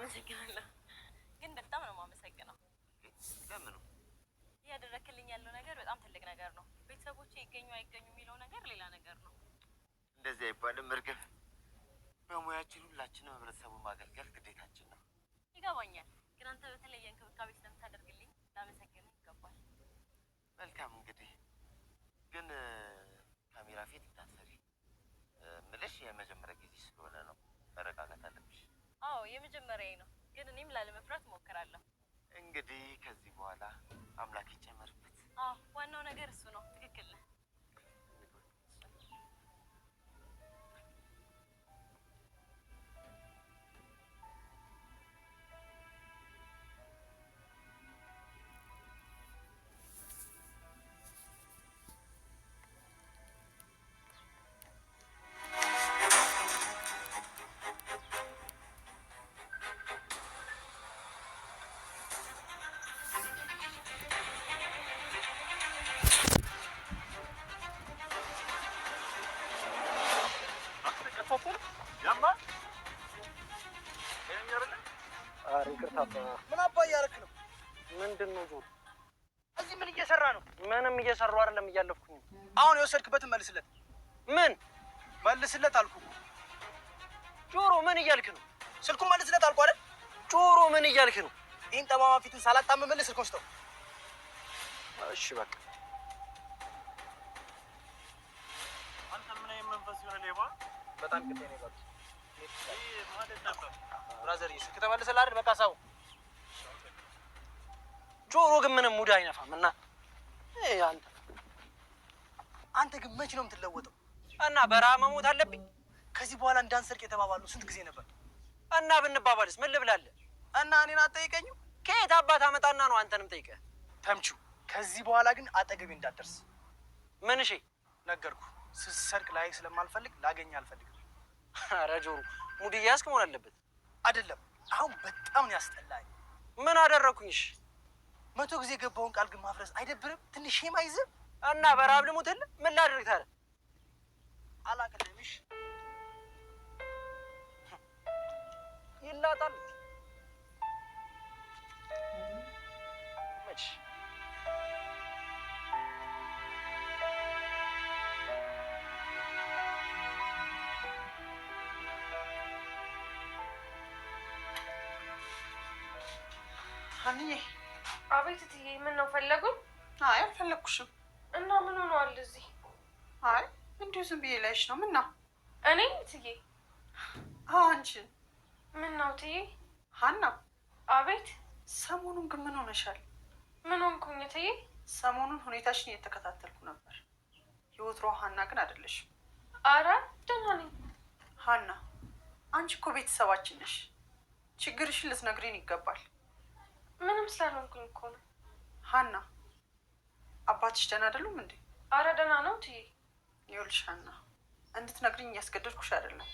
አመሰግናለሁ። ግን በጣም ነው የማመሰግነው። ለምን? እያደረክልኝ ያለው ነገር በጣም ትልቅ ነገር ነው። ቤተሰቦቼ ይገኙ አይገኙ የሚለው ነገር ሌላ ነገር ነው። እንደዚህ አይባልም እርግብ። በሙያችን ሁላችንም ህብረተሰቡን ማገልገል ግዴታችን ነው። ይገባኛል። ግን አንተ በተለየ እንክብካቤ ስለምታደርግልኝ ላመሰግንህ ይገባል። መልካም እንግዲህ ግን ካሜራ ፊት እንዳትሰሪ ምልሽ የመጀመሪያ ጊዜ ስለሆነ ነው። መረጋጋት አለብሽ። አዎ የመጀመሪያዬ ነው። ግን እኔም ላለመፍራት እሞክራለሁ። እንግዲህ ከዚህ በኋላ አምላክ ይጨመርበት። አዎ ዋናው ነገር እሱ ነው። ትክክል ነህ። ምን አባ እያደረክ ነው? ምንድን ነው ጆሮ? እዚህ ምን እየሰራ ነው? ምንም እየሰራሁ አይደለም፣ እያለፍኩኝ። አሁን የወሰድክበትን መልስለት። ምን መልስለት አልኩ። ጆሮ ምን እያልክ ነው? ስልኩን መልስለት አልኩ አይደል? ጆሮ ምን እያልክ ነው? ይህን ጠማማ ፊትን ሳላጣምምልህ ስልኩን ስጠው። እሺ በቃ። አንተ ምን አይነት መንፈስ ይሆነ ሌባ? በጣም ቅጤ ነው ይባል። ብራዘር ስልክ ተመልሰልህ አይደል? በቃ ሰው ጆሮ ግን ምንም ሙድ አይነፋም እና አንተ ግን መች ነው የምትለወጠው? እና በረሃ መሞት አለብኝ? ከዚህ በኋላ እንዳንሰርቅ የተባባሉ ስንት ጊዜ ነበር? እና ብንባባልስ ምን ልብላለህ? እና እኔን አትጠይቀኝም? ከየት አባት አመጣና ነው አንተንም ጠይቀህ? ተምቹ ከዚህ በኋላ ግን አጠገቤ እንዳትደርስ። ምን? እሺ ነገርኩህ። ስትሰርቅ ላይ ስለማልፈልግ ላገኝ አልፈልግም። ኧረ ጆሮ ሙድ እያዝክ መሆን አለበት። አይደለም አሁን በጣም ነው ያስጠላኝ። ምን አደረኩኝሽ? 100 ጊዜ የገባውን ቃል ግን ማፍረስ አይደብርም? ትንሽ ሼም አይዝም? እና በረሃብ ልሙትልህ? ምን ላድርግ ታዲያ? አላቅልምሽ ይላጣል መች ሀኒዬ። አቤት እትዬ፣ ምን ነው ፈለጉኝ? አይ አልፈለኩሽም። እና ምን ሆነዋል እዚህ? አይ እንዲሁ ዝም ብዬ ላይሽ ነው። ምን ነው? እኔ እትዬ? አንቺን። ምን ነው እትዬ? ሀና። አቤት። ሰሞኑን ግን ምን ሆነሻል? ምን ሆንኩኝ እትዬ? ሰሞኑን ሁኔታሽን እየተከታተልኩ ነበር። የወትሮ ሀና ግን አይደለሽም። አረ ደህና ነኝ። ሀና አንቺ እኮ ቤተሰባችን ነሽ። ችግርሽን ልትነግሪን ይገባል። ምንም ስላልሆንኩኝ እኮ ነው። ሀና አባትሽ ደህና አይደሉም እንዴ? አረ ደህና ነው እትዬ። ይኸውልሽ ሀና እንድትነግሪኝ እያስገደድኩሽ አይደለም፣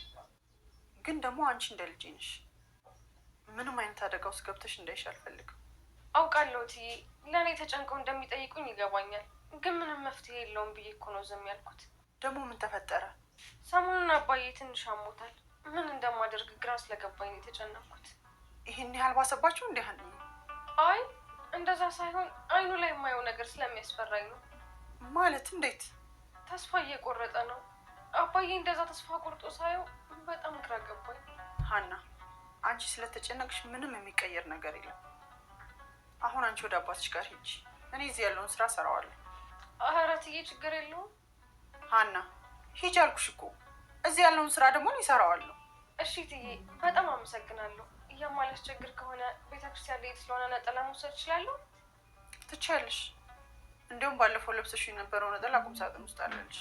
ግን ደግሞ አንቺ እንደ ልጄ ነሽ። ምንም አይነት አደጋ ውስጥ ገብተሽ እንዳይሽ አልፈልግም። አውቃለሁ እትዬ፣ ለእኔ ተጨንቀው እንደሚጠይቁኝ ይገባኛል። ግን ምንም መፍትሄ የለውም ብዬ እኮ ነው ዝም ያልኩት። ደግሞ ምን ተፈጠረ? ሰሞኑን አባዬ ትንሽ አሞታል። ምን እንደማደርግ ግራ ስለገባኝ ነው የተጨነኩት። ይሄን ያህል ባሰባችሁ እንዴ ሀኒዬ? አይ እንደዛ ሳይሆን አይኑ ላይ የማየው ነገር ስለሚያስፈራኝ ነው። ማለት እንዴት? ተስፋ እየቆረጠ ነው። አባዬ እንደዛ ተስፋ ቆርጦ ሳየው በጣም ግራ ገባኝ። ሀና አንቺ ስለተጨነቅሽ ምንም የሚቀየር ነገር የለም። አሁን አንቺ ወደ አባትሽ ጋር ሂጂ። እኔ እዚህ ያለውን ስራ ሰራዋለሁ። ኧረ እትዬ ችግር የለውም። ሀና ሂጂ አልኩሽ እኮ። እዚህ ያለውን ስራ ደግሞ እኔ እሰራዋለሁ። እሺ እትዬ በጣም አመሰግናለሁ። የማላስቸግር ከሆነ ቤተክርስቲያን ልሄድ ስለሆነ ነጠላ መውሰድ እችላለሁ? ትችያለሽ። እንዲሁም ባለፈው ለብሰሽ የነበረው ነጠላ ቁም ሳጥን ውስጥ አለልሽ።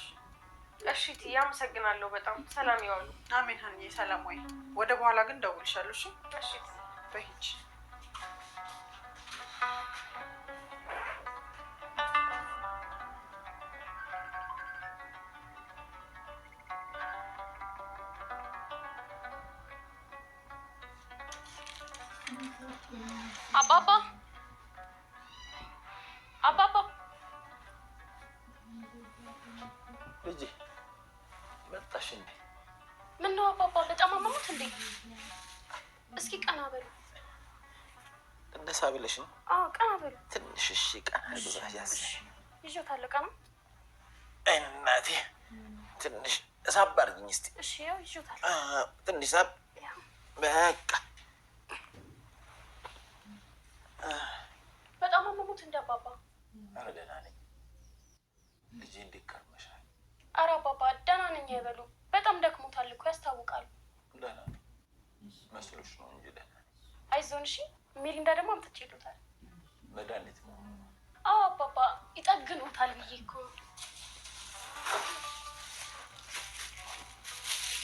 እሺ እትዬ አመሰግናለሁ በጣም። ሰላም ይዋሉ። አሜን ሀኒዬ፣ ሰላም ወይ። ወደ በኋላ ግን እደውልልሻለሁ። እሺ እሺ በይ ሂጂ። አባባ አባባ ልጄ መጣሽ እንዴ? ምን ነው አባባ? በጣም አመሙት እንዴ? እስኪ ቀና በሉ። ልሳብልሽ ነው? አዎ ቀና በሉ ትንሽ። እሺ ቀና ብዛያስ ይዤዋለሁ። ቀና እናቴ ትንሽ ሳብ አድርጊኝ እስኪ። እሺ ያው ይዤዋለሁ። ትንሽ ሳብ በቃ። በጣም አመሙት እንደ አባባ? ኧረ ደህና ነኝ። ልጄ እንዴት ከርመሻል? ኧረ አባባ ደህና ነኝ አይበሉ። በጣም ደክሞታል እኮ ያስታውቃሉ። ደህና ነኝ መስሎሽ ነው እንጂ ደህና ነኝ። አይዞን። እሺ ሚሪንዳ ደግሞ አምጥቼልዎታል። መድኃኒት ነው? አዎ አባባ ይጠግኑታል ብዬ እኮ።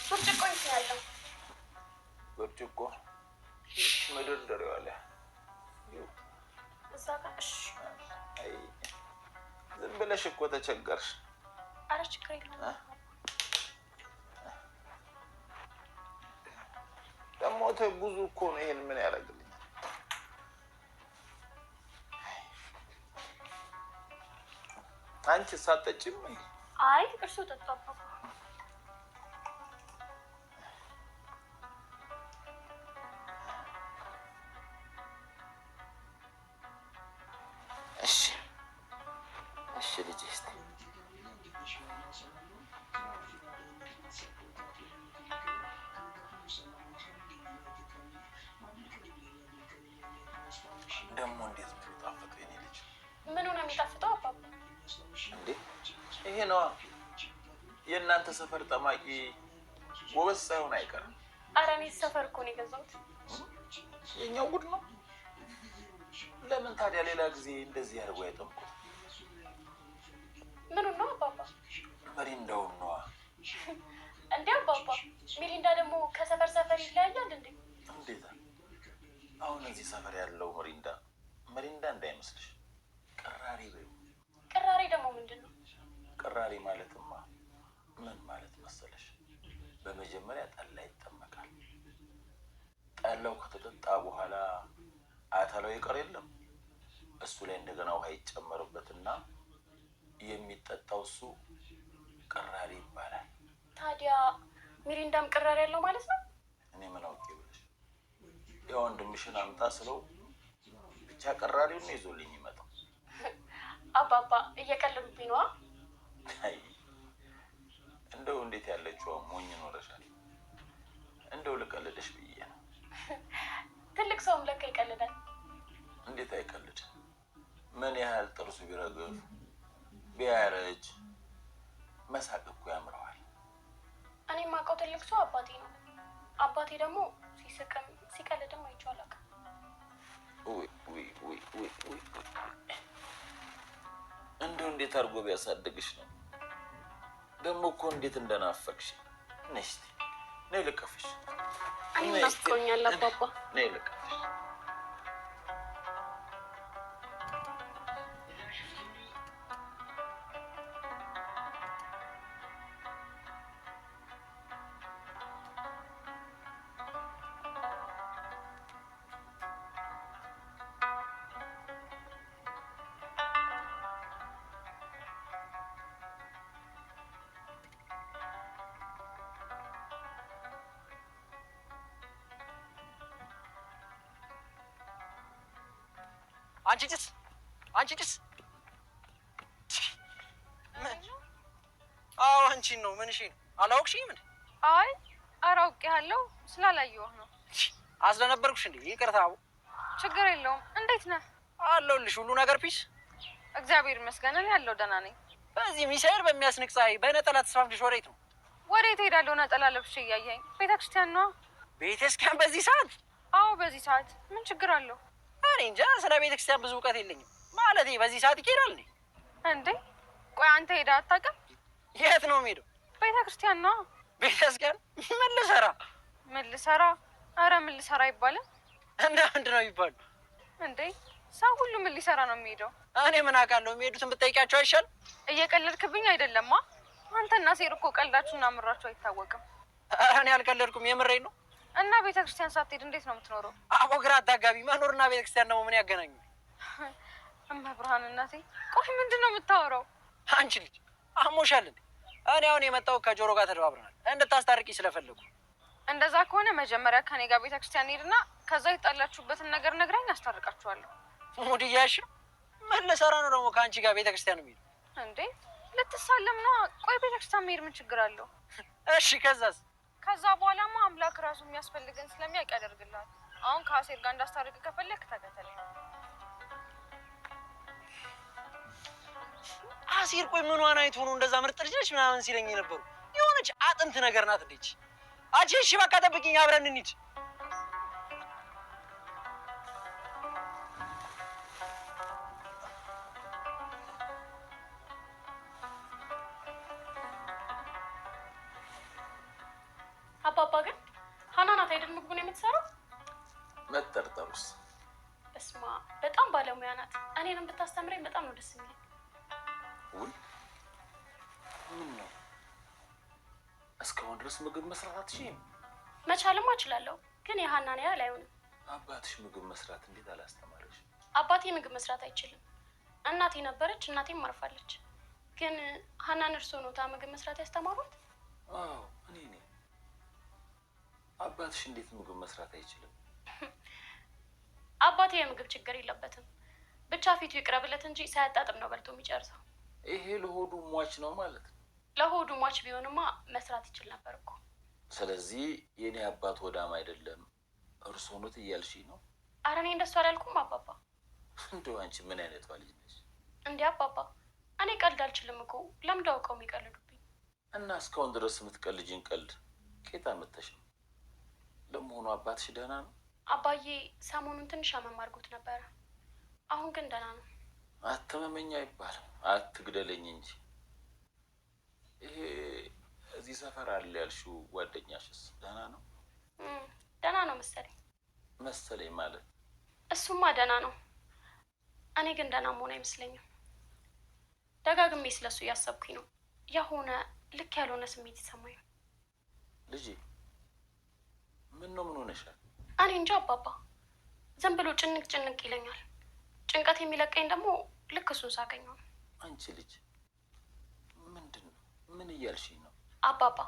ብርጭቆ የት ነው ያለው? ብርጭቆ መደርደሪያው ላይ እዛ ጋር። እሺ ዝም ብለሽ እኮ ተቸገርሽ። ኧረ ችግር የለም። ደግሞ ብዙ እኮ ነው። ይሄን ምን ያደርግልኛል? አንቺ ሳትጠጪም? አይ እርሶ ጠጡ አባባ። እሺ እሺ ልጄ እስኪ ደግሞ እንዴት ነው የሚጣፍጠው የኔ ልጅ? ምኑ ነው የሚጣፍጠው አባባ? እንዴ ይሄ ነዋ። የእናንተ ሰፈር ጠማቂ ጎበዝ ሳይሆን አይቀርም። ኧረ እኔ ሰፈር እኮ ነው የገዛሁት። የኛው ጉድ ነው። ለምን ታዲያ ሌላ ጊዜ እንደዚህ አድርጎ አይጠምቁት? ምኑን ነው አባባ? ሚሪንዳውን ነዋ። እንዴ አባባ ሚሪንዳ ደግሞ ከሰፈር ሰፈር ይለያያል እንዴ? እንዴት? አሁን እዚህ ሰፈር ያለው ሚሪንዳ እንዳይመስልሽ፣ ቅራሪ በይው። ቅራሪ ደግሞ ምንድን ነው? ቅራሪ ማለትማ ምን ማለት መሰለሽ? በመጀመሪያ ጠላ ይጠመቃል። ጠላው ከተጠጣ በኋላ አተላው ይቀር የለም፣ እሱ ላይ እንደገና ውሃ ይጨመርበትና የሚጠጣው እሱ ቅራሪ ይባላል። ታዲያ ሚሪንዳም ቅራሪ ያለው ማለት ነው? እኔ ምን አውቄ ብለሽ? የወንድምሽን አምጣ ስለው ብቻ ቅራሪውን ነው ይዞልኝ ይመጣው። አባባ እየቀለዱብኝ ነዋ። አይ እንደው እንዴት ያለችው ሞኝ ኖረሻል። እንደው ልቀልድሽ ብዬ ነው። ትልቅ ሰውም ለካ ይቀልዳል። እንዴት አይቀልድ? ምን ያህል ጥርሱ ቢረግፍ ቢያረጅ መሳቅ እኮ ያምረዋል። እኔ የማውቀው ትልቅ ሰው አባቴ ነው። አባቴ ደግሞ ሲስቅም ሲቀልድም አይቼው አላውቅም። እንደው እንዴት አድርጎ ቢያሳድግሽ ነው። ደግሞ እኮ እንዴት እንደናፈቅሽ። ነይ እስኪ ነይ ልቀፍሽ። እኔ ናፍቆኛል አባባ። ነይ ልቀፍሽ። አንቺ ጭስ አዎ አንቺን ነው። ምንሽ ነው? አላውቅሽም እንዴ? አይ ኧረ አውቄሃለሁ፣ ስላላየሁህ ነው። አስደነበርኩሽ እንዴ? ይቅርታ። ችግር የለውም። እንዴት ነህ? አለሁልሽ። ሁሉ ነገር ፒስ? እግዚአብሔር ይመስገን እኔ ያለሁ ደህና ነኝ። በዚህ ሚሳኤል በሚያስንቅ ፀሐይ በነጠላ ተስፋፍልሽ ወዴት ነው? ወዴት እሄዳለሁ? ነጠላ ለብሼ እያየኸኝ። ቤተክርስቲያን ነዋ። ቤተክርስቲያን በዚህ ሰዓት? አዎ በዚህ ሰዓት ምን ችግር አለው? እኔ እንጃ፣ ስለ ቤተክርስቲያን ብዙ እውቀት የለኝም። ማለቴ በዚህ ሰዓት ይኬዳል እንዴ? እንዴ ቆይ አንተ ሄደህ አታውቅም? የት ነው የምሄደው? ቤተክርስቲያን ነዋ። ቤተክርስቲያን ምን ልሰራ? ምን ልሰራ? ኧረ ምን ልሰራ አይባልም። እንደ ምንድን ነው የሚባለው? እንዴ ሰው ሁሉ ምን ሊሰራ ነው የሚሄደው? እኔ ምን አውቃለሁ? የሚሄዱትን ብጠይቂያቸው አይሻልም? እየቀለድክብኝ አይደለማ? አንተና ሴር እኮ ቀልዳችሁና ምራችሁ አይታወቅም። እኔ አልቀለድኩም፣ የምሬን ነው። እና ቤተክርስቲያን ሳትሄድ እንዴት ነው የምትኖረው? አቦ ግራ አታጋቢ። መኖርና ቤተክርስቲያን ደግሞ ምን ያገናኙ? እመብርሃን እናቴ፣ ቆይ ምንድን ነው የምታወራው? አንቺ ልጅ አሞሻል እንዴ? እኔ አሁን የመጣው ከጆሮ ጋር ተደባብረናል፣ እንድታስታርቂ ስለፈለጉ። እንደዛ ከሆነ መጀመሪያ ከኔ ጋር ቤተክርስቲያን ሄድና ከዛ የተጣላችሁበትን ነገር ነግራኝ አስታርቃችኋለሁ። ሙድያሽ ምን ልሰራ ነው ደግሞ ከአንቺ ጋር ቤተክርስቲያን የሚሄድ? እንዴ ልትሳለም ነው? ቆይ ቤተክርስቲያን መሄድ ምን ችግር አለው? እሺ ከዛስ? ከዛ በኋላማ አምላክ ራሱ የሚያስፈልገን ስለሚያውቅ ያደርግልሃል። አሁን ከአሴር ጋር እንዳስታርቅ ከፈለክ ተከተለኝ። አሴር ቆይ ምኗን አይቶ ነው እንደዛ ምርጥ ልጅ ነች ምናምን ሲለኝ የነበሩ? የሆነች አጥንት ነገር ናት ልጅ። አንቺ እሺ በቃ ጠብቂኝ፣ አብረን እንሂድ። አባባ ግን ሀና ናት አይደል ምግቡን የምትሰራው? መጠርጠሩስ? በስማ በጣም ባለሙያ ናት። እኔንም ብታስተምረኝ በጣም ነው ደስ የሚለኝ። ውይ ምን ነው እስካሁን ድረስ ምግብ መስራት አትችይም? መቻልም እችላለሁ፣ ግን የሀናን ያህል አይሆንም። አባትሽ ምግብ መስራት እንዴት አላስተማረሽ? አባቴ ምግብ መስራት አይችልም። እናቴ ነበረች፣ እናቴም አርፋለች። ግን ሀናን እርስዎ ኖታ ምግብ መስራት ያስተማሯት? አዎ እኔ ነኝ። አባትሽ እንዴት ምግብ መስራት አይችልም? አባቴ የምግብ ችግር የለበትም። ብቻ ፊቱ ይቅረብለት እንጂ ሳያጣጥም ነው በልቶ የሚጨርሰው። ይሄ ለሆዱ ሟች ነው ማለት ነው። ለሆዱ ሟች ቢሆንማ መስራት ይችል ነበር እኮ። ስለዚህ የኔ አባት ወዳም አይደለም እርስዎ ኖት እያልሽኝ ነው? ኧረ እኔ እንደሱ አላልኩም አባባ። እንደው አንቺ ምን አይነቷ ልጅ ነሽ? እንዴ አባባ እኔ ቀልድ አልችልም እኮ። ለምንድን አውቀው የሚቀልዱብኝ? እና እስካሁን ድረስ የምትቀልጂን ቀልድ ኬት አመጣሽ ነው? ለመሆኑ አባትሽ ደህና ነው? አባዬ ሰሞኑን ትንሽ አመም አድርጎት ነበረ። አሁን ግን ደህና ነው። አትመመኝ አይባልም፣ አትግደለኝ እንጂ። ይሄ እዚህ ሰፈር አለ ያልሽው ጓደኛሽስ ደህና ነው? ደህና ነው መሰለኝ። መሰለኝ ማለት? እሱማ ደህና ነው። እኔ ግን ደህና መሆን አይመስለኝም። ደጋግሜ ስለሱ እያሰብኩኝ ነው። የሆነ ልክ ያልሆነ ስሜት ይሰማኝ። ልጄ ምን ነው? ምን ሆነሻል? እኔ እንጃ አባባ፣ ዝም ብሎ ጭንቅ ጭንቅ ይለኛል። ጭንቀት የሚለቀኝ ደግሞ ልክ እሱን ሳገኘው ነው። አንቺ ልጅ ምንድን ነው? ምን እያልሽኝ ነው? አባባ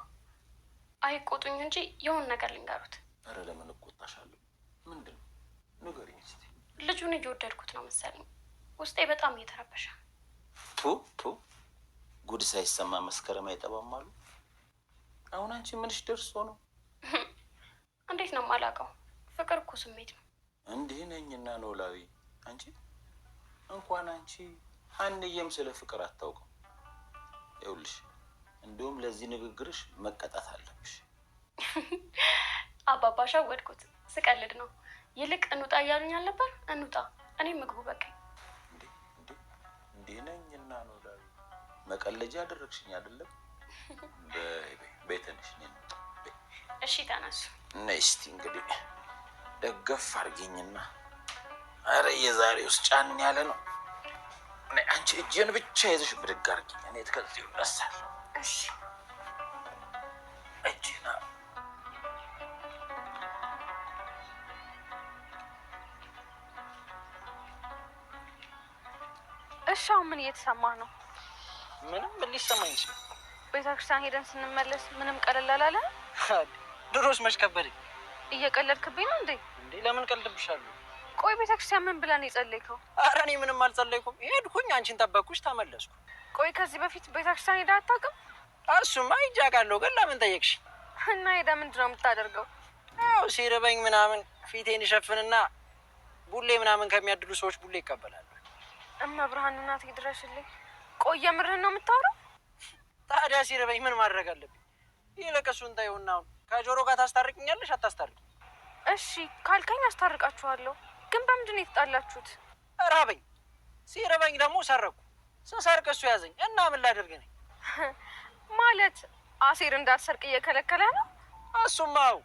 አይቆጡኝ እንጂ የሆነ ነገር ልንገሩት። ኧረ ለምን እቆጣሻለሁ? ምንድን ነው? ንገሪኝ እስኪ። ልጁን እየወደድኩት ነው መሰለኝ። ውስጤ በጣም እየተረበሸ። ቱ ጉድ ሳይሰማ መስከረም አይጠባም አሉ። አሁን አንቺ ምንሽ ደርሶ ነው? እንዴት ነው የማላውቀው? ፍቅር እኮ ስሜት ነው። እንዲህ ነኝና ኖላዊ። አንቺ እንኳን አንቺ ሀንዬም ስለ ፍቅር አታውቅም። ይኸውልሽ እንዲሁም ለዚህ ንግግርሽ መቀጣት አለብሽ። አባባ ሸወድኩት። ስቀልድ ነው። ይልቅ እንውጣ እያሉኝ አልነበር? እንውጣ። እኔም ምግቡ በቃኝ። እንዲህ ነኝና ኖላዊ መቀለጃ አደረግሽኝ አይደለም? በይ ትንሽ እሺ ተነሱ። ነይ እስቲ እንግዲህ ደገፍ አድርጊኝና። አረ የዛሬ ውስጥ ጫን ያለ ነው። አንቺ እጄን ብቻ ይዘሽ ብድግ አድርጊኝ። እኔ ከዚሁ እነሳለሁ። እሺ እጄና እሺ አሁን ምን እየተሰማህ ነው? ምንም ምን ሊሰማኝ ይችላል? ቤተክርስቲያን ሄደን ስንመለስ ምንም ቀለል አላለ? ድሮስ መች ከበደኝ። እየቀለድክብኝ ነው እንዴ? እንዴ ለምን ቀልድብሻለሁ? ቆይ ቤተክርስቲያን ምን ብለን የጸለይከው? ኧረ እኔ ምንም አልጸለይኩም። ሄድኩኝ፣ አንቺን ጠበቅኩሽ፣ ተመለስኩ። ቆይ ከዚህ በፊት ቤተክርስቲያን ሄደህ አታውቅም? እሱማ ሂጅ አውቃለሁ፣ ግን ለምን ጠየቅሽ? እና ሄደህ ምንድን ነው የምታደርገው? ያው ሲርበኝ ምናምን ፊቴን ይሸፍንና ቡሌ ምናምን ከሚያድሉ ሰዎች ቡሌ ይቀበላሉ። እመብርሃን እናቴ ድረሽልኝ። ቆይ የምርህን ነው የምታወራው? ታዲያ ሲርበኝ ምን ማድረግ አለብኝ? ይልቅ እሱን ተይውና አሁን ከጆሮ ጋር ታስታርቅኛለሽ አታስታርቅ? እሺ ካልከኝ አስታርቃችኋለሁ። ግን በምንድን ነው የተጣላችሁት? ራበኝ፣ ሲርበኝ ደግሞ ሰረኩ። ስሰርቅ እሱ ያዘኝ እና ምን ላደርግ ነኝ? ማለት አሴር እንዳትሰርቅ እየከለከለ ነው? እሱማው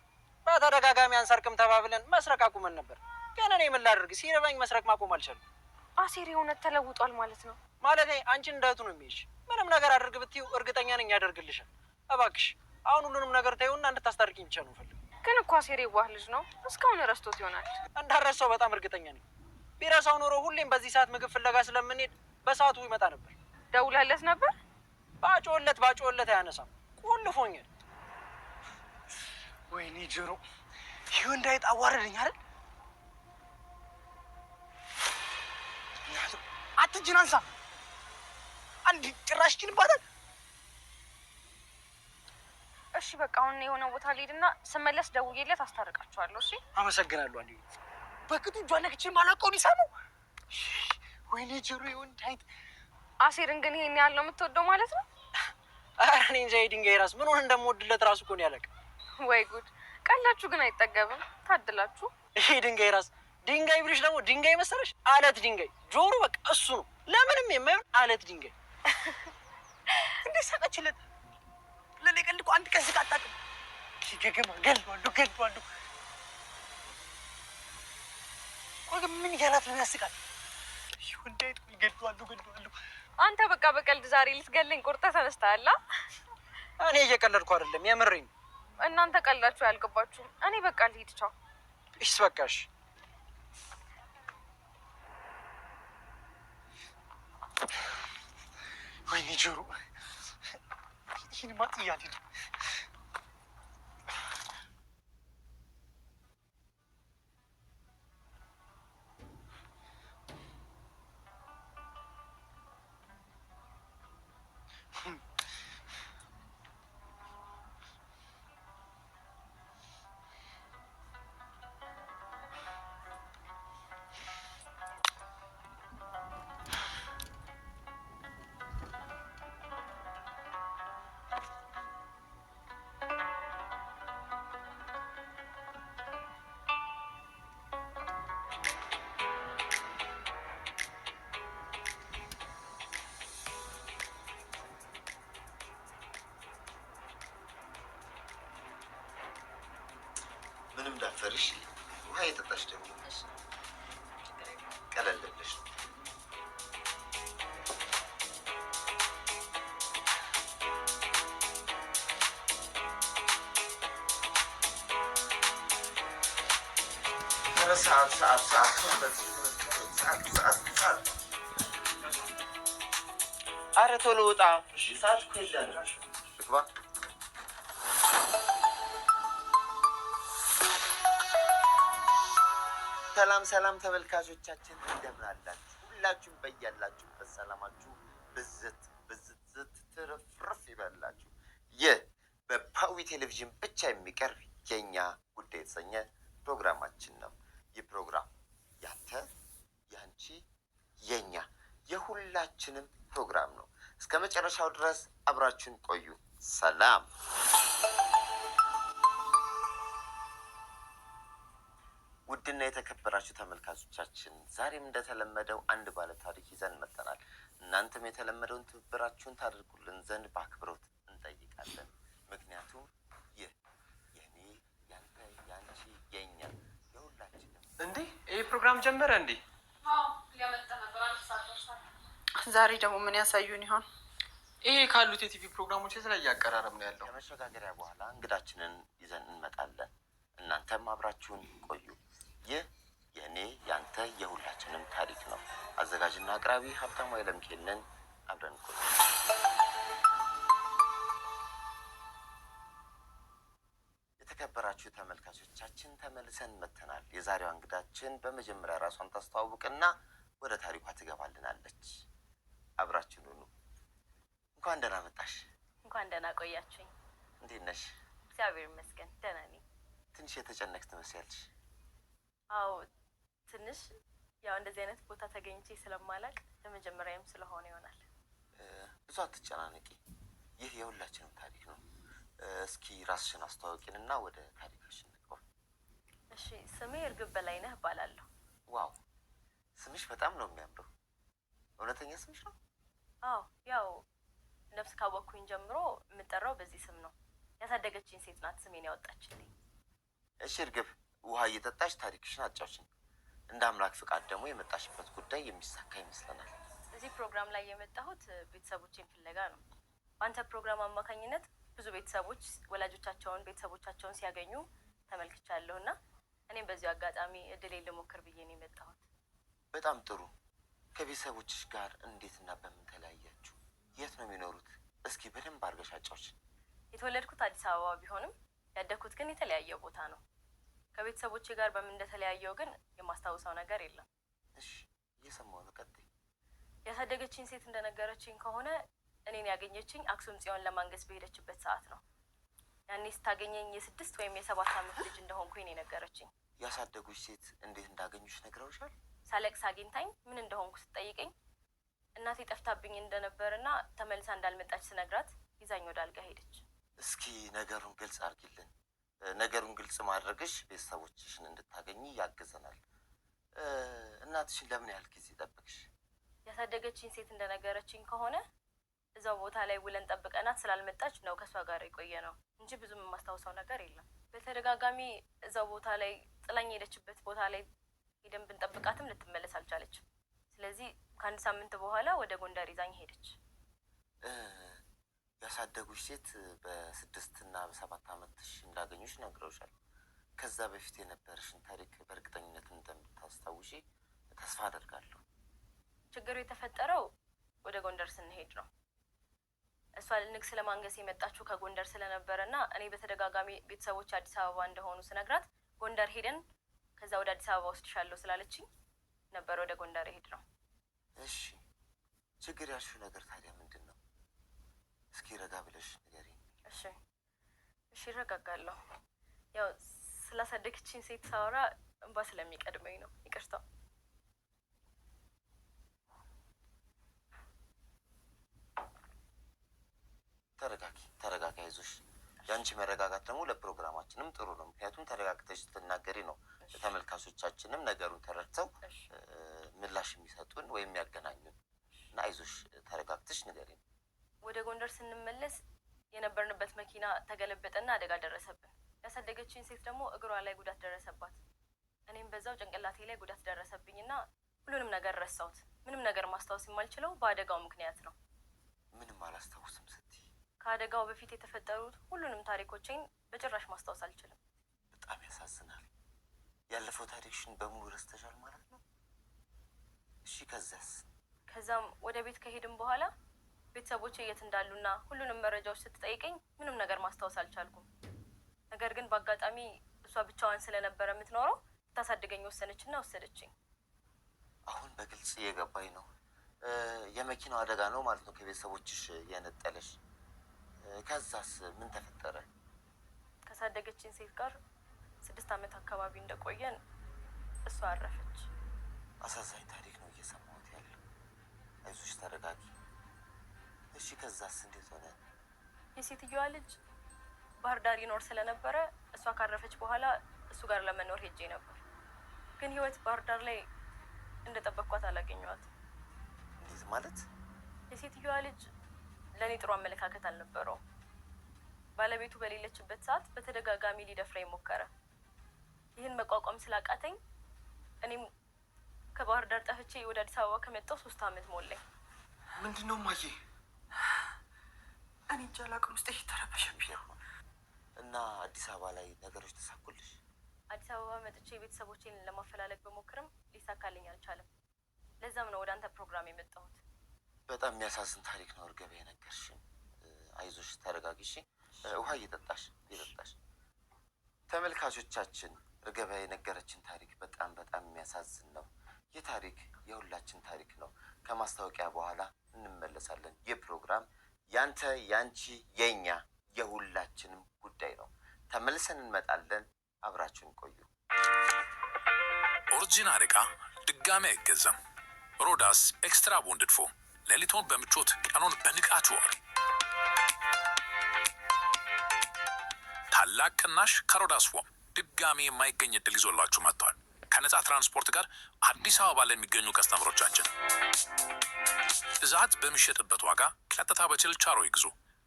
በተደጋጋሚ አንሰርቅም ተባብለን መስረቅ አቁመን ነበር። ግን እኔ ምን ላደርግ? ሲርበኝ መስረቅ ማቆም አልቻልኩም። አሴር የእውነት ተለውጧል ማለት ነው? ማለቴ አንቺን እንደቱ ነው የሚይሽ። ምንም ነገር አድርግ ብትይው እርግጠኛ ነኝ ያደርግልሻል። እባክሽ አሁን ሁሉንም ነገር ተይውና እንድታስታርቂኝ ብቻ ነው ፈልግ። ግን እኮ አሴር የዋህ ልጅ ነው። እስካሁን ረስቶት ይሆናል። እንዳረሰው በጣም እርግጠኛ ነኝ። ቢረሳው ኖሮ ሁሌም በዚህ ሰዓት ምግብ ፍለጋ ስለምንሄድ በሰዓቱ ይመጣ ነበር። ደውላለት ነበር? ባጮለት አያነሳም። ቁልፎኛል። ወይኔ ጆሮ ይህ እንዳይጥ አዋረደኝ አይደል? አትጅን አንሳ። አንድ ጭራሽ ይችልባታል። እሺ በቃ አሁን የሆነ ቦታ ልሄድና ስመለስ ደውዬለት አስታርቃችኋለሁ። እሺ አመሰግናለሁ። አንዴ በቅጡ እጇን ነክቼ የማላውቀውን ይሳነው። ወይኔ ጆሮ እንዳይጥ። አሴርን ግን ይሄን ያህል ነው የምትወደው ማለት ነው? ኧረ እኔ እንጃ። የድንጋይ ራስ ምን ሆነ እንደምወድለት ራሱ እኮ ነው ያለቀ። ወይ ጉድ! ቀላችሁ ግን አይጠገብም። ታድላችሁ። ይሄ ድንጋይ ራስ ድንጋይ ብልሽ ደግሞ ድንጋይ መሰለሽ? አለት ድንጋይ ጆሮ በቃ እሱ ነው ለምንም የማይሆን አለት ድንጋይ። እንዴት ሳቀችለት? ለኔ ቀልቆ አንድ ቀን ስቃ አታውቅም። ገገማ ገድሏሉ። ቆይ ግን ምን እያላት ነው ያስቃል? እንዳይጥ ገድሏሉ። አንተ በቃ በቀልድ ዛሬ ልትገለኝ ቁርጠህ ተነስተሃል። እኔ እየቀለድኩ አይደለም የምሬን። እናንተ ቀልዳችሁ ያልገባችሁም። እኔ በቃ ልሂድ። ቻው። እሺ በቃሽ። ወይኔ ጆሮ ይህን ማጥ እያልሄድ ምንም እንዳትፈሪሽ። ውሃ የጠጣሽ ደግሞ ቀለል ብለሽ ነው። ሰዓት አረ ቶሎ ውጣ። ሰዓት እኮ የለም። ልግባ። ሰላም ተመልካቾቻችን እንደምን አላችሁ? ሁላችሁም በያላችሁበት ሰላማችሁ ብዝት ትርፍርፍ ይበላችሁ። ይህ በፓዊ ቴሌቪዥን ብቻ የሚቀርብ የኛ ጉዳይ የተሰኘ ፕሮግራማችን ነው። ይህ ፕሮግራም ያንተ፣ ያንቺ፣ የኛ የሁላችንም ፕሮግራም ነው። እስከ መጨረሻው ድረስ አብራችን ቆዩ። ሰላም። ውድና የተከበራችሁ ተመልካቾቻችን ዛሬም እንደተለመደው አንድ ባለ ታሪክ ይዘን መጥተናል። እናንተም የተለመደውን ትብብራችሁን ታደርጉልን ዘንድ በአክብሮት እንጠይቃለን። ምክንያቱም ይህ የኔ፣ ያንተ፣ ያንቺ፣ የኛ የሁላችንም። እንዴ ይሄ ፕሮግራም ጀመረ እንዴ? ሊያመጣ ነበር። ዛሬ ደግሞ ምን ያሳዩን ይሆን? ይሄ ካሉት የቲቪ ፕሮግራሞች የተለያየ አቀራረብ ነው ያለው። ከመሸጋገሪያ በኋላ እንግዳችንን ይዘን እንመጣለን። እናንተም አብራችሁን ቆዩ። ይህ የእኔ፣ ያንተ፣ የሁላችንም ታሪክ ነው። አዘጋጅና አቅራቢ ሀብታሙ ኃይለሚካኤልን። አብረን ቆዩ። የተከበራችሁ ተመልካቾቻችን ተመልሰን መጥተናል። የዛሬዋ እንግዳችን በመጀመሪያ ራሷን ታስተዋውቅና ወደ ታሪኳ ትገባልናለች። አብራችን ሁኑ። እንኳን ደህና መጣሽ። እንኳን ደህና ቆያችሁኝ። እንዴት ነሽ? እግዚአብሔር ይመስገን ደህና ነኝ። ትንሽ የተጨነቅሽ ትመስያለሽ። አዎ ትንሽ፣ ያው እንደዚህ አይነት ቦታ ተገኝቼ ስለማላቅ ለመጀመሪያም ስለሆነ ይሆናል። ብዙ አትጨናነቂ። ይህ የሁላችንም ታሪክ ነው። እስኪ ራስሽን አስተዋውቂንና ወደ ታሪክሽ እንግባ። እሺ፣ ስሜ እርግብ በላይነህ እባላለሁ። ዋው፣ ስምሽ በጣም ነው የሚያምረው። እውነተኛ ስምሽ ነው? አዎ፣ ያው ነፍስ ካወቅኩኝ ጀምሮ የምጠራው በዚህ ስም ነው። ያሳደገችኝ ሴት ናት ስሜን ያወጣችልኝ። እሺ እርግብ፣ ውሃ እየጠጣሽ ታሪክሽን አጫውሽኝ። እንደ አምላክ ፍቃድ ደግሞ የመጣሽበት ጉዳይ የሚሳካ ይመስለናል። እዚህ ፕሮግራም ላይ የመጣሁት ቤተሰቦቼን ፍለጋ ነው። በአንተ ፕሮግራም አማካኝነት ብዙ ቤተሰቦች ወላጆቻቸውን፣ ቤተሰቦቻቸውን ሲያገኙ ተመልክቻለሁ እና እኔም በዚሁ አጋጣሚ እድሌን ልሞክር ብዬ ነው የመጣሁት። በጣም ጥሩ። ከቤተሰቦችሽ ጋር እንዴትና በምን ተለያያችሁ? የት ነው የሚኖሩት? እስኪ በደንብ አድርገሽ አጫውሽኝ። የተወለድኩት አዲስ አበባ ቢሆንም ያደኩት ግን የተለያየ ቦታ ነው። ከቤተሰቦቼ ጋር በምን እንደተለያየው ግን የማስታውሰው ነገር የለም። እሺ እየሰማሁ ነው፣ ቀጥይ። ያሳደገችኝ ሴት እንደነገረችኝ ከሆነ እኔን ያገኘችኝ አክሱም ጽዮን ለማንገስ በሄደችበት ሰዓት ነው። ያኔ ስታገኘኝ የ6 ወይም የ7 ዓመት ልጅ እንደሆንኩኝ ነው የነገረችኝ። ያሳደጉሽ ሴት እንዴት እንዳገኙሽ ነግረውሻል? ሳለቅስ አግኝታኝ ምን እንደሆንኩ ስትጠይቀኝ እናቴ ጠፍታብኝ እንደነበርና ተመልሳ እንዳልመጣች ስነግራት ይዛኝ ወደ አልጋ ሄደች። እስኪ ነገሩን ግልጽ አድርጊልን። ነገሩን ግልጽ ማድረግሽ ቤተሰቦችሽን እንድታገኝ ያግዘናል። እናትሽን ለምን ያህል ጊዜ ጠበቅሽ? ያሳደገችኝ ሴት እንደነገረችኝ ከሆነ እዛው ቦታ ላይ ውለን ጠብቀናት ስላልመጣች ነው ከሷ ጋር የቆየ ነው እንጂ ብዙም የማስታውሰው ነገር የለም። በተደጋጋሚ እዛው ቦታ ላይ ጥላኝ ሄደችበት ቦታ ላይ ሄደን ብንጠብቃትም ልትመለስ አልቻለችም። ስለዚህ ከአንድ ሳምንት በኋላ ወደ ጎንደር ይዛኝ ሄደች። ያሳደጉሽ ሴት በ6 እና በ7 ዓመትሽ እንዳገኙሽ ነግረውሻል። ከዛ በፊት የነበረሽን ታሪክ በእርግጠኝነት እንደምታስታውሺ ተስፋ አደርጋለሁ። ችግሩ የተፈጠረው ወደ ጎንደር ስንሄድ ነው። እሷ ንግስ ለማንገስ የመጣችው ከጎንደር ስለነበረና እኔ በተደጋጋሚ ቤተሰቦች አዲስ አበባ እንደሆኑ ስነግራት ጎንደር ሄደን ከዛ ወደ አዲስ አበባ ወስድሻለሁ ስላለችኝ ነበር ወደ ጎንደር ሄድ ነው። እሺ ችግር ያልሽው ነገር ታዲያ ምንድን ነው? እስኪ ረጋ ብለሽ ንገሪኝ። እሺ እረጋጋለሁ። ያው ስላሳደገችኝ ሴት ሳወራ እንባ ስለሚቀድመኝ ነው፣ ይቅርታ። ተረጋጊ፣ አይዞሽ። የአንቺ መረጋጋት ደግሞ ለፕሮግራማችንም ጥሩ ነው። ምክንያቱም ተረጋግተሽ ስትናገሪ ነው ተመልካቾቻችንም ነገሩን ተረድተው ምላሽ የሚሰጡን ወይም የሚያገናኙን እና አይዞሽ፣ ተረጋግተሽ ንገሪኝ። ወደ ጎንደር ስንመለስ የነበርንበት መኪና ተገለበጠና አደጋ ደረሰብን። ያሳደገችኝ ሴት ደግሞ እግሯ ላይ ጉዳት ደረሰባት። እኔም በዛው ጭንቅላቴ ላይ ጉዳት ደረሰብኝና ሁሉንም ነገር ረሳሁት። ምንም ነገር ማስታወስ የማልችለው በአደጋው ምክንያት ነው። ምንም አላስታውስም ስትይ? ከአደጋው በፊት የተፈጠሩት ሁሉንም ታሪኮቼን በጭራሽ ማስታወስ አልችልም። በጣም ያሳዝናል። ያለፈው ታሪክሽን በሙሉ ረስተሻል ማለት ነው? እሺ ከዛስ? ከዛም ወደ ቤት ከሄድን በኋላ ቤተሰቦቼ የት እንዳሉና ሁሉንም መረጃዎች ስትጠይቀኝ ምንም ነገር ማስታወስ አልቻልኩም። ነገር ግን በአጋጣሚ እሷ ብቻዋን ስለነበረ የምትኖረው ልታሳድገኝ ወሰነችና ወሰደችኝ። አሁን በግልጽ እየገባኝ ነው። የመኪናው አደጋ ነው ማለት ነው ከቤተሰቦችሽ የነጠለሽ። ከዛስ ምን ተፈጠረ? ካሳደገችኝ ሴት ጋር 6 ዓመት አካባቢ እንደቆየን እሷ አረፈች። አሳዛኝ ታሪክ ነው እየሰማሁት ያለው። አይዞሽ፣ ተረጋጊ። እሺ ከዛስ እንዴት ሆነ? የሴትዮዋ ልጅ ባህር ዳር ይኖር ስለነበረ እሷ ካረፈች በኋላ እሱ ጋር ለመኖር ሄጄ ነበር። ግን ህይወት ባህር ዳር ላይ እንደጠበቅኳት አላገኘኋትም። እንዴት ማለት? የሴትዮዋ ልጅ ለእኔ ጥሩ አመለካከት አልነበረውም። ባለቤቱ በሌለችበት ሰዓት በተደጋጋሚ ሊደፍረኝ ሞከረ። ይህን መቋቋም ስላቃተኝ እኔም ከባህር ዳር ጠፍቼ ወደ አዲስ አበባ ከመጣሁ 3 ዓመት ሞላኝ። ምንድን ነው ማየ? እኔ እንጃ አላውቅም፣ ውስጤ እየተረበሸብኝ ነው። እና አዲስ አበባ ላይ ነገሮች ተሳኩልሽ? አዲስ አበባ መጥቼ ቤተሰቦቼን ለማፈላለግ በሞክርም ሊሳካልኝ አልቻለም። ለዛም ነው ወደ አንተ ፕሮግራም የመጣሁት። በጣም የሚያሳዝን ታሪክ ነው እርገቤ የነገርሽን። አይዞሽ፣ ተረጋጊ። ውሃ እየጠጣሽ። ተመልካቾቻችን፣ እርገቤ የነገረችን ታሪክ በጣም የሚያሳዝን ነው። ይህ ታሪክ የሁላችን ታሪክ ነው። ከማስታወቂያ በኋላ እንመለሳለን። ይህ ፕሮግራም ያንተ፣ ያንቺ፣ የኛ የሁላችንም ጉዳይ ነው። ተመልሰን እንመጣለን። አብራችሁን ቆዩ። ኦሪጂናል ዕቃ ድጋሚ አይገዛም። ሮዳስ ኤክስትራ ቦንድድ ፎም ሌሊቶን በምቾት ቀኑን በንቃት ይዋል። ታላቅ ቅናሽ ከሮዳስ ፎም ድጋሚ የማይገኝ እድል ይዞላችሁ መጥቷል። ከነጻ ትራንስፖርት ጋር አዲስ አበባ ለሚገኙ ከስተመሮቻችን ብዛት በሚሸጥበት ዋጋ ቀጥታ በችልቻሮ ይግዙ።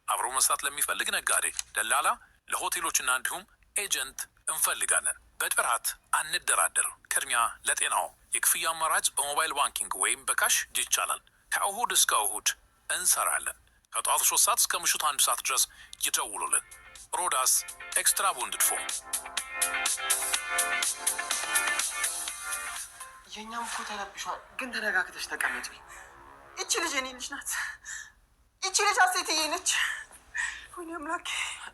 አብሮ መስራት ለሚፈልግ ነጋዴ፣ ደላላ፣ ለሆቴሎችና እንዲሁም ኤጀንት እንፈልጋለን። በጥራት አንደራደር። ቅድሚያ ለጤናው የክፍያ አማራጭ በሞባይል ባንኪንግ ወይም በካሽ ይቻላል። ከእሁድ እስከ እሁድ እንሰራለን። ከጠዋቱ 3 ሰዓት እስከ ምሽቱ 1 ሰዓት ድረስ ይደውሉልን። ሮዳስ ኤክስትራ ቦንድድ ፎም። የእኛም እኮ ተለብሿል፣ ግን ተረጋግተሽ ተቀመጪ። ይቺ ልጅ የኔ ልጅ ናት። ይቺ ልጅ አሴትዬ ነች። ወይኔ አምላኬ።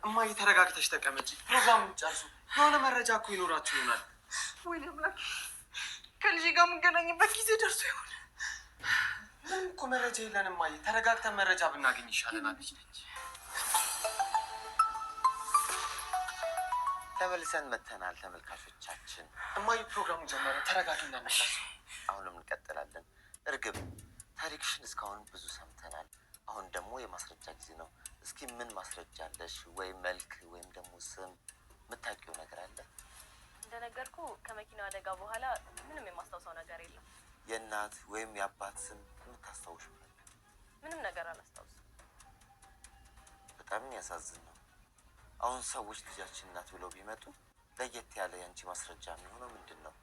እማዬ ተረጋግተሽ ተቀመጪ። ፕሮግራሙን ጨርሱ። የሆነ መረጃ እኮ ይኖራችሁ ይሆናል። ወይኔ አምላኬ። ከልጄ ጋር የምንገናኝበት ጊዜ ደርሶ ይሆን? ምንም እኮ መረጃ የለንም እማዬ። ተረጋግተን መረጃ ብናገኝ ይሻለናል። ተመልሰን መተናል ተመልካቾቻችን። እማዬ ፕሮግራሙ ጀመረ። ተረጋግና ነበር። አሁንም እንቀጥላለን። እርግብ ታሪክሽን እስካሁን ብዙ ሰምተናል። አሁን ደግሞ የማስረጃ ጊዜ ነው። እስኪ ምን ማስረጃ አለሽ? ወይም መልክ ወይም ደግሞ ስም የምታውቂው ነገር አለ? እንደነገርኩ ከመኪናው አደጋ በኋላ ምንም የማስታውሰው ነገር የለም። የእናት ወይም የአባት ስም የምታስታውሽ? ምንም ነገር አላስታውስም። በጣም የሚያሳዝን ነው። አሁን ሰዎች ልጃችን እናት ብለው ቢመጡ ለየት ያለ የአንቺ ማስረጃ የሚሆነው ምንድን ነው?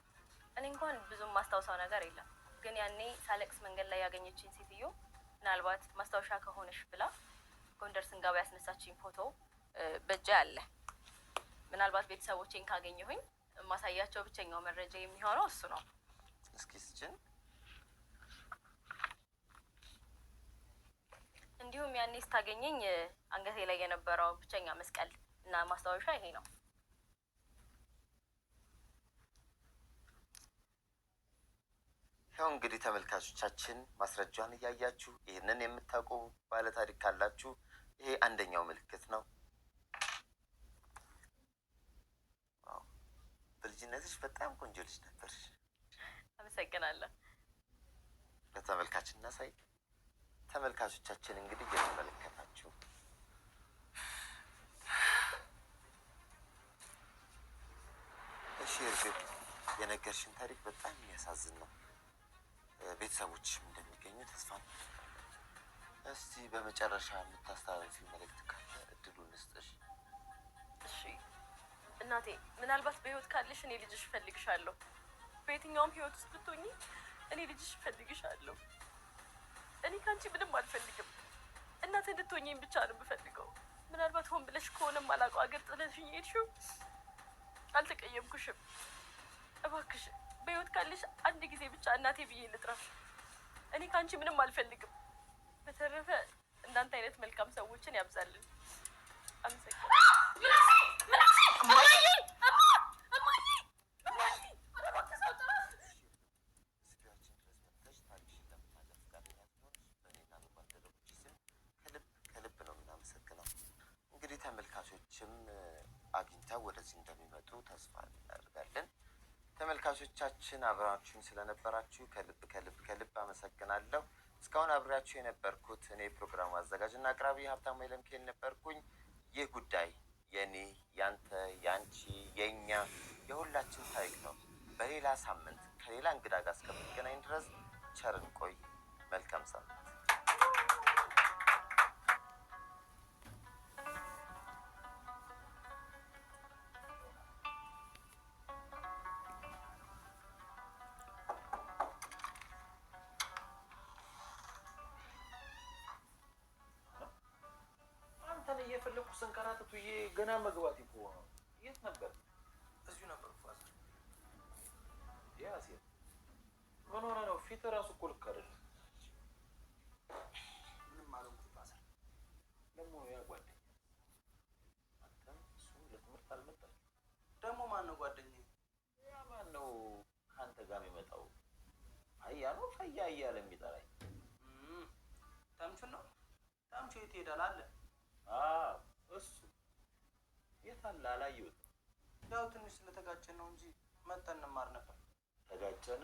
እኔ እንኳን ብዙም ማስታውሰው ነገር የለም። ግን ያኔ ሳለቅስ መንገድ ላይ ያገኘችኝ ሴትዮ ምናልባት ማስታወሻ ከሆነሽ ብላ ጎንደር ስንገባ ያስነሳችኝ ፎቶ በእጄ አለ። ምናልባት ቤተሰቦቼን ካገኘሁኝ ማሳያቸው ብቸኛው መረጃ የሚሆነው እሱ ነው። እስኪ ስጭን። እንዲሁም ያኔ ስታገኘኝ አንገቴ ላይ የነበረው ብቸኛ መስቀል እና ማስታወሻ ይሄ ነው። ያው እንግዲህ ተመልካቾቻችን ማስረጃውን እያያችሁ ይህንን የምታውቁ ባለታሪክ ካላችሁ ይሄ አንደኛው ምልክት ነው። ዋው በልጅነትሽ በጣም ቆንጆ ልጅ ነበርሽ። አመሰግናለሁ። ለተመልካች እናሳይ። ተመልካቾቻችን እንግዲህ እየተመለከታችሁ እሺ። እርግብ የነገርሽን ታሪክ በጣም የሚያሳዝን ነው። ቤተሰቦችሽም እንደሚገኙ ተስፋ እናደርጋለን። እስቲ በመጨረሻ የምታስተላልፊ መልእክት ካለ እድሉን እንስጥሽ። እሺ እናቴ፣ ምናልባት በህይወት ካለሽ እኔ ልጅሽ እፈልግሻለሁ። በየትኛውም ህይወት ውስጥ ብትሆኚ እኔ ልጅሽ እፈልግሻለሁ። እኔ ካንቺ ምንም አልፈልግም። እናቴ እንድትሆኚኝ ብቻ ነው የምፈልገው። ምናልባት ሆን ብለሽ ከሆነ ማላውቀው ሀገር ጥለሽኝ ሄድሽው አልተቀየምኩሽም። እባክሽ በህይወት ካለሽ አንድ ጊዜ ብቻ እናቴ ብዬ ልጥራሽ። እኔ ካንቺ ምንም አልፈልግም። በተረፈ እንዳንተ አይነት መልካም ሰዎችን ያብዛልን። አመሰግናለሁ። ተመልካቾችም አግኝተው ወደዚህ እንደሚመጡ ተስፋ እናደርጋለን። ተመልካቾቻችን አብራችሁን ስለነበራችሁ ከልብ ከልብ ከልብ አመሰግናለሁ። እስካሁን አብሬያችሁ የነበርኩት እኔ ፕሮግራሙ አዘጋጅና አቅራቢ ሀብታሙ ኃይለሚካኤል ነበርኩኝ። ይህ ጉዳይ የኔ፣ ያንተ፣ ያንቺ፣ የኛ የሁላችን ታሪክ ነው። በሌላ ሳምንት ከሌላ እንግዳ ጋር እስከምንገናኝ ድረስ ቸር እንቆይ። መልካም ሳምንት። እየፈለኩ ስንከራተቱ ገና መግባት ይቆ ነው። የት ነበር? እዚሁ ነበር። ፋዘር ያሲር ምን ሆነ ነው? ፊት ራሱ እኮ ልክ አይደለም። ምንም አልሆንኩም ፋዘር። ደግሞ ያ ጓደኛ አንተም እሱም ለትምህርት አልመጣም። ደግሞ ማን ነው ጓደኛዬ? ያ ማን ነው ከአንተ ጋር የሚመጣው? አያ ነው ፈያ እያለ የሚጠራኝ ተምቹን ነው። ተምቹ የት ሄዳል አለ? እሱ የት አለ? አላየሁትም። ያው ትንሽ ስለተጋጨን ነው እንጂ መጠን እንማር ነበር። ተጋጨን?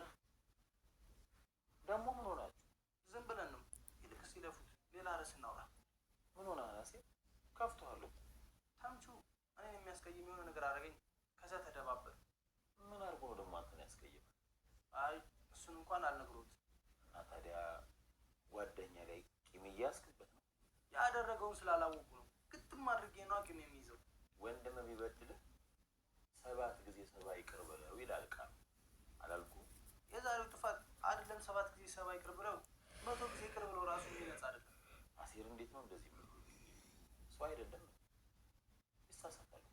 ደግሞ ምን ሆናችሁ? ዝም ብለን ነው። ይልቅስ ይለፉት፣ ሌላ ርዕስ እናውራ። ምን ሆና ራሴ ከፍቶሃል እኮ። ተምቹ እኔን የሚያስቀይም የሆነ ነገር አደረገኝ። ከዛ ተደባበር። ምን አድርጎ ነው ደግሞ አንተን ያስቀይም? አይ እሱን እንኳን አልነግሮት። እና ታዲያ ጓደኛ ላይ ቂም እያስክበት ነው? ያደረገውን ስላላወቁ ነው። ግጥም አድርጌ ነው ቂም የሚይዘው። ወንድም ቢበድልህ 7 ጊዜ 70 ይቅር በለው ይላል ቃል። አላልኩም? የዛሬው ጥፋት አይደለም 7 ጊዜ 70 ይቅር ብለው 100 ጊዜ ይቅር ብለው ራሱ የሚነጻ አይደለም። አሲር እንዴት ነው እንደዚህ ብሎ? ሰው አይደለም ይሳሳታል።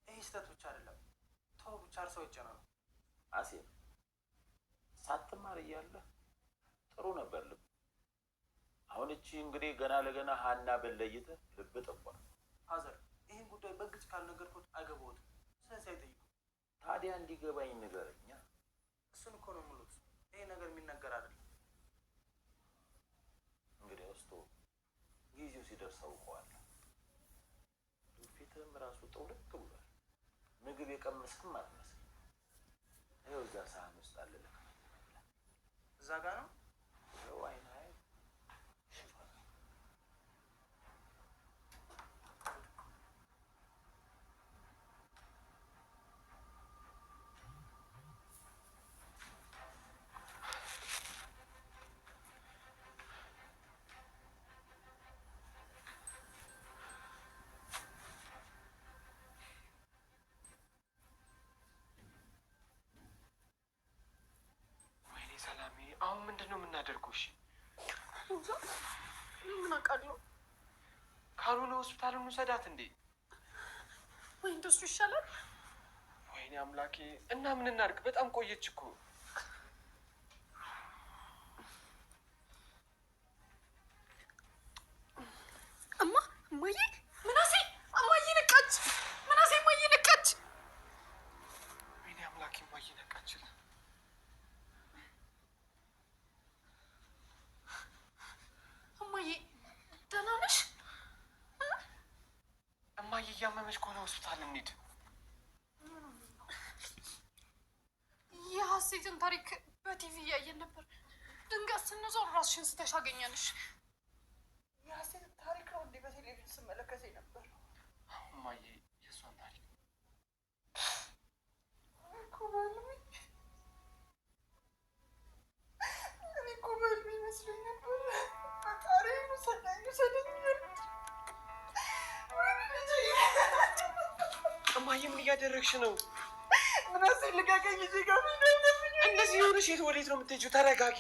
ይህ ስህተት ብቻ አይደለም፣ ተው ብቻ እርሰው ይጨናሉ። አሲር ሳትማር እያለህ ጥሩ ነበር ልብ። አሁን እቺ እንግዲህ ገና ለገና ሀና በለይተህ ልብ ጠቋል። ፋዘር ይህን ጉዳይ በግልጽ ካልነገርኩት አይገባዎትም። ስለዚህ አይጠይቁ። ታዲያ እንዲገባኝ ንገረኛ። እሱን እኮ ነው የምሉት። ይሄ ነገር የሚነገር አይደለም። እንግዲህ ውስጡ ጊዜው ሲደርስ አውቀዋለሁ። ፊትህም ራሱ ጥውልቅ ብሏል። ምግብ የቀመስክም አትመስል። ይኸው እዛ ሳህን ውስጥ አለልህ። እዛ ጋ ነው። ይኸው አይን አሁን ምንድን ነው የምናደርገው? እሺ ምን አውቃለሁ። ካልሆነ ሆስፒታል እንውሰዳት እንዴ? ወይ እንደሱ ይሻላል። ወይኔ አምላኬ። እና ምን እናድርግ? በጣም ቆየች እኮ። እማዬ ምናሴ፣ እማዬ ነቃች። ምናሴ እማዬ ነቃች። ወይኔ አምላኬ፣ እማዬ ነቃች። እማዬ ደህና ነሽ? እማዬ እያመመች ከሆነ ሆስፒታል እንሂድ። የሀሴትን ታሪክ በቲቪ እያየን ነበር። ድንገት ስንዞር ራስሽን ስተሽ አገኘንሽ። የሀሴትን ታሪክ ነው እንዴ በቴሌቪዥን ስመለከት ነበር? እማዬ የእሷን ታሪክ እኮ በህልሜ እኔ እኮ በህልሜ ይመስለኝ ነበር። ፈጣሪ ውሰደኝ ውሰደኝ እያለች። እማዬ ምን እያደረግሽ ነው? ምናሴ ልቀቀኝ። ልጄ ጋር እንደዚህ የሆነሽ የት ወዴት ነው የምትሄጂው? ተረጋጊ።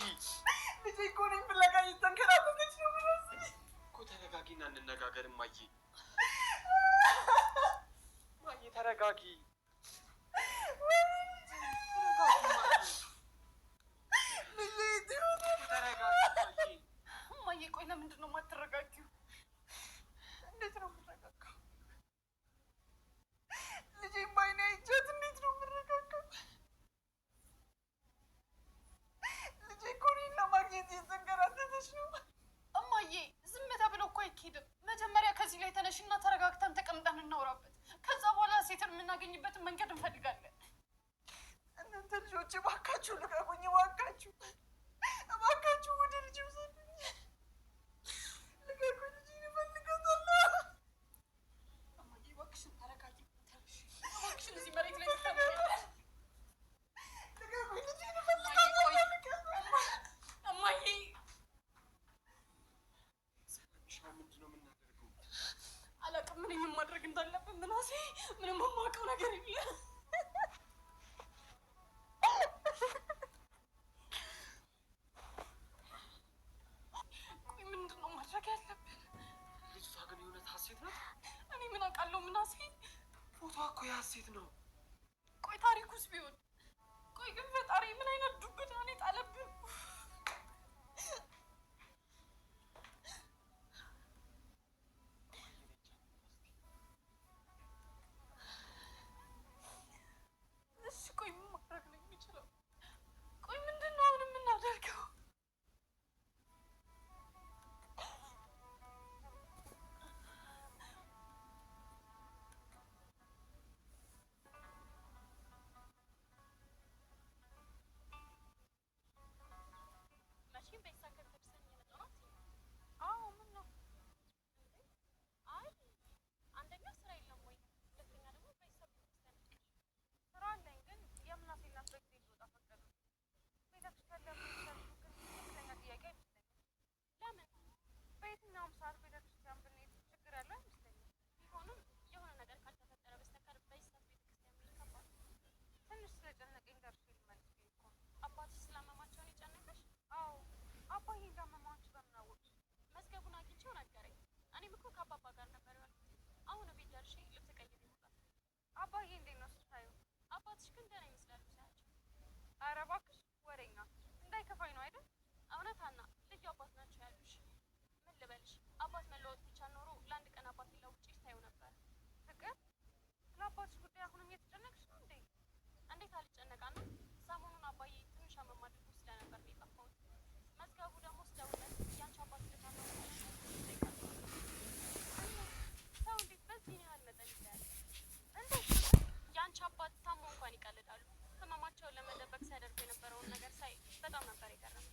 ልጄ እኮ እኔን ፍለጋ እየተንከራተተች ነው። ምናሴ እኮ ተረጋጊና እንነጋገር። እማዬ እማዬ ተረጋጊ። እማዬ ቆይ ለምንድን ነው የማትረጋጊው? እንዴት ነው የምረጋጋው? ልጄን በዓይኔ አይቻት እንዴት ነው የምረጋጋው? ልጄ እኮ እኔን ለማግኘት እየተንከራተተች ነው። እማዬ ዝም ተብሎ እኮ አይኬድም። መጀመሪያ ከዚህ ላይ ተነሽና ተረጋግተን ተቀምጠን እናውራበት። ከዛ በኋላ ሴትን የምናገኝበትን መንገድ እንፈልጋለን። እናንተ ልጆች እባካችሁ ልቀቁኝ፣ እባካችሁ እባካችሁ ወደ ልጅ ውሰዱኝ። ልቀቁኝ፣ ልጄን እፈልጋታለሁ። እማዬ እባክሽን ተረጋጊ። እባክሽን እዚህ መሬት ላይ ተቀመጪ። ልቀቁኝ፣ ልጄን እፈልጋታለሁ። እማዬ ምንድን ነው የምናደርገው? አላውቅም ምን ማድረግ እንዳለብን ምናሴ። ምንም የማውቀው ነገር የለም። ቆይ ምንድን ነው ማድረግ ያለብን? ልጅቷ ግን የእውነት ሀሴት ናት? እኔ ምን አውቃለሁ ምናሴ። ፎቶ እኮ የሀሴት ነው። ቆይ ታሪኩስ ቢሆን? ቆይ ግን ፈጣሪ ምን አይነት ዱብዳ ነው የጣለብን? እሺ ቆይ ምን ማድረግ ነው የሚችለው? ቆይ ምንድን ነው አሁን የምናደርገው? መቼም ቤተሰብ ከቤተክርስቲያን እየመጣሁ ነው። አዎ ምን ነው? አይ አንደኛ ስራ የለም ወይ፣ ሁለተኛ ደግሞ ቤተሰብ ቤተክርስቲያን ስራ አለኝ ግን የምናሴ እናት በጊዜ ልወጣ ፈቀዱ። ቤተክርስቲያን ለምን ግን ትክክለኛ ጥያቄ አይመስለኝም። ለምን? በየትኛውም ሰዓት ቤተክርስቲያን ብንሄድ ችግር ያለ አይመስለኝም። ቢሆንም የሆነ ነገር ካልተፈጠረ በስተቀር በይሳት ቤተክርስቲያን ብለን ከባድ ነው። ትንሽ ስለጨነቀኝ ደርሼ ልመልስ ብዬ እኮ ነው። አባትሽ ስላመማቸውን የጨነቀሽ? አዎ አባዬ እንዳመማችሁ በምን አወቅሽ? መዝገቡን አግኝቼው ነገረኝ። እኔም እኮ ከአባባ ጋር ነበር ያልኩት። አሁን ቤት ደርሼ ልብስ ቀይሬ ይመጣል። አባዬ እንዴት ነው ስታዩ? አባትሽ ግን ደህና ይመስላሉ ሳያቸው። ኧረ እባክሽ ወሬኛ፣ እንዳይከፋኝ ነው አይደል? እውነት ሀና፣ ልዩ አባት ናቸው ያሉሽ። ምን ልበልሽ፣ አባት መለወጥ ብቻ ኖሮ ለአንድ ቀን አባት ለውጭ ታዩ ነበር። አልጨነቃና ሰሞኑን አባዬ ትንሽ አመም አድርጎ ስለነበር ነው የጠፋሁት። መዝገቡ ደግሞ ስደውልለት ያንቺ አባት ልታማ ሰው እንዴት በዚህ ያህል መጠን ይለያል? እንዴት ያንቺ አባት ታሞ እንኳን ይቀልዳሉ። ህመማቸውን ለመደበቅ ሲያደርጉ የነበረውን ነገር ሳይ በጣም ነበር የገረመኝ።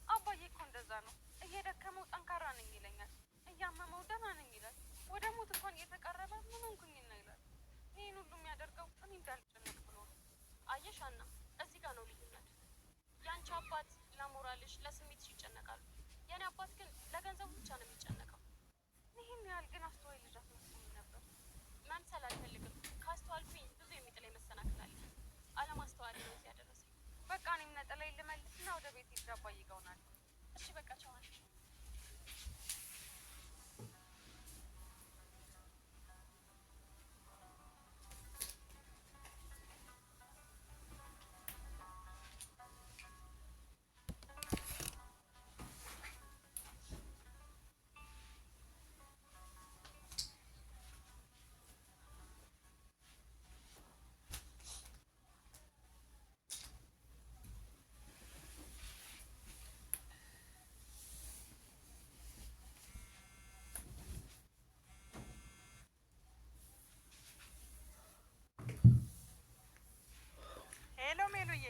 አባዬ እኮ እንደዛ ነው። እየደከመው ጠንካራ ነኝ ይለኛል፣ እያመመው ደህና ነኝ ይላል። ወደ ሞት እንኳን እየተቃረበ ምን ሆንኩኝና ይላል። ይህን ሁሉ የሚያደርገው እኔ እንዳልጨነቅ ብሎ ነው። አየሽ አና፣ እዚህ ጋር ነው ልዩነት። ያንቺ አባት ለሞራልሽ ለስሜትሽ ይጨነቃሉ። የኔ አባት ግን ለገንዘቡ ብቻ ነው የሚጨነቀው። ይህን ያህል ግን አስተዋይ ልጅ አትመስለኝም ነበር። መምሰል አልፈልግም። ካስተዋልኩኝ ብዙ የሚጥለኝ መሰናክል አለ። አለማስተዋል ነው እዚህ ያደረሰኝ። በቃ እኔም ነጠላዬን ልመልስና ወደ ቤት ሄጄ አባዬ ጋር እሆናለሁ። እሺ በቃ ቻው። ሄሎ ሜሉዬ።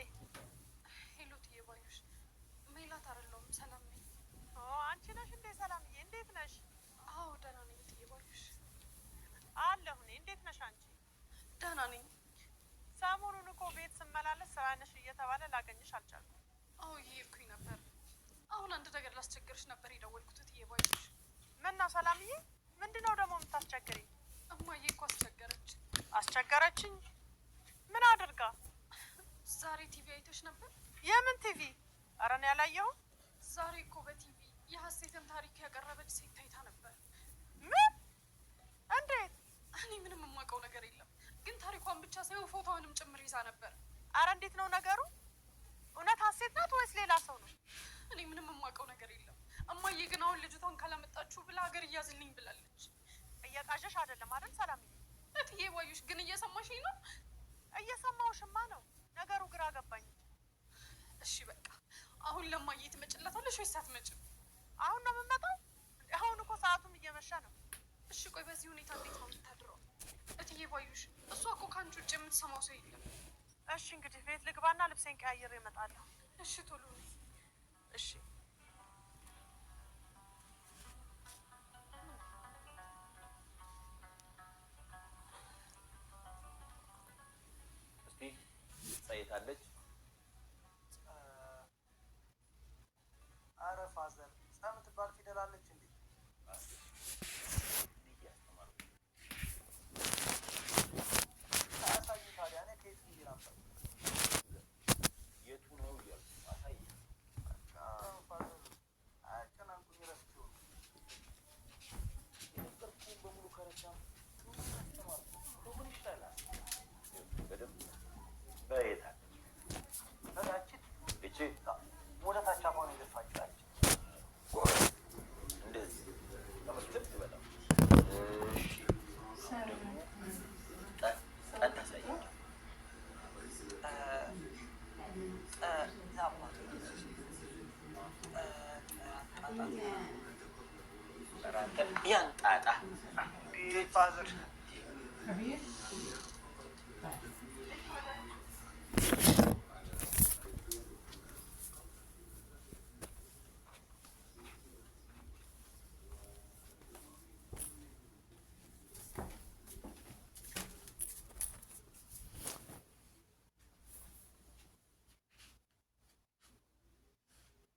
ሄሎ ትዬ ባዩሽ። ሜላት አይደለሁም ሰላም ነኝ። አንቺ ነሽ እንዴ ሰላምዬ? እንዴት ነሽ? አዎ ደህና ነኝ ትዬ ባዩሽ። አለሁ እኔ። እንዴት ነሽ አንቺ? ደህና ነኝ። ሰሞኑን እኮ ቤት ስመላለስ ስራ ነሽ እየተባለ ላገኝሽ አልቻልኩም። አዎ እየሄድኩኝ ነበር። አሁን አንድ ነገር ላስቸግርሽ ነበር የደወልኩት ትዬ ባዩሽ። ምን ነው ሰላምዬ? ምንድነው ደግሞ የምታስቸግሪኝ? እማዬ እኮ አስቸገረች። አስቸገረችኝ? ምን አድርጋ? ዛሬ ቲቪ አይተሽ ነበር? የምን ቲቪ? ኧረ እኔ አላየሁም። ዛሬ እኮ በቲቪ የሀሴትን ታሪክ ያቀረበች ሴት ታይታ ነበር። ምን? እንዴት? እኔ ምንም የማውቀው ነገር የለም፣ ግን ታሪኳን ብቻ ሳይሆን ፎቶዋንም ጭምር ይዛ ነበር። አረ እንዴት ነው ነገሩ? እውነት ሀሴት ናት ወይስ ሌላ ሰው ነው? እኔ ምንም የማውቀው ነገር የለም። እማዬ ግን አሁን ልጅቷን ካላመጣችሁ ብላ ሀገር እያዝልኝ ብላለች። እየቃዠሽ አይደለም አይደል ሰላምዬ? እትዬ ባዩሽ ግን እየሰማሽኝ ነው? እየሰማሁሽማ ነው። ነገሩ ግራ ገባኝ። እሺ በቃ አሁን ለማዬ ትመጭላታለሽ ወይስ አትመጭም? አሁን ነው የምመጣው? አሁን እኮ ሰዓቱም እየመሸ ነው። እሺ ቆይ በዚህ ሁኔታ እንዴት ነው የምታድረው? እትዬ ባዩሽ እሷ እኮ ከአንቺ ውጭ የምትሰማው ሰው የለም። እሺ እንግዲህ ቤት ልግባና ልብሴን ቀያይሬ እመጣለሁ። እሺ ቶሎ ነይ። እሺ ሳይታለች። አረ ፋዘር ጸ የምትባል ፊደል አለች እንዴ? አሳይ ታዲያ። እኔ ከየት ብዬ ነበር? የቱ ነው እያልኩ አሳይ። ፋዘር አያጨናንቁኝ፣ ረስቼው ነው የነገርኩህን በሙሉ ከረሳ አስተማርኩህ። ምን ይሻላል? በደንብ በየት በታችን እቺ ወደ ታች አፏን የደፋችላች እንደዚህ ተመስገን ትበላ። እሺ ጠን ታሳያቸው። ያን ጣጣ ፋዘር